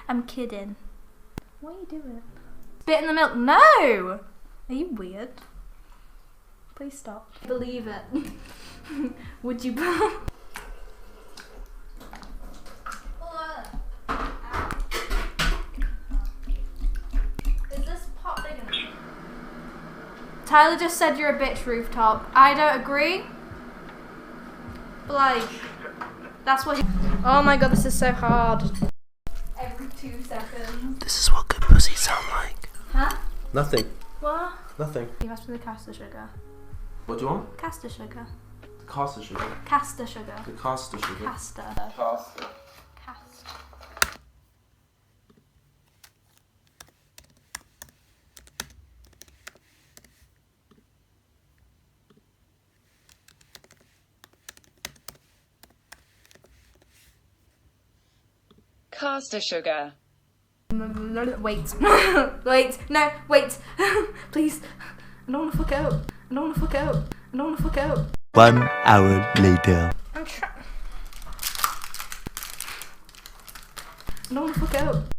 I'm kidding. What are you doing? Spit in the milk? No! Are you weird? Please stop. Believe it. Would you? Is this pot big enough? Tyler just said you're a bitch, Rooftop. I don't agree. But like, that's what. Oh my god, this is so hard. Every 2 seconds. This is what good pussy sound like. Huh? Nothing. What? Nothing. You asked for the caster sugar. What do you want? Caster sugar. The caster sugar. Caster sugar. The caster sugar. Caster. Caster. Cast. Caster sugar. Wait. Wait. No, wait. Please. I don't want to fuck out. I don't want to fuck out. I don't want to fuck out. 1 hour later. I'm trying. I don't want to fuck out.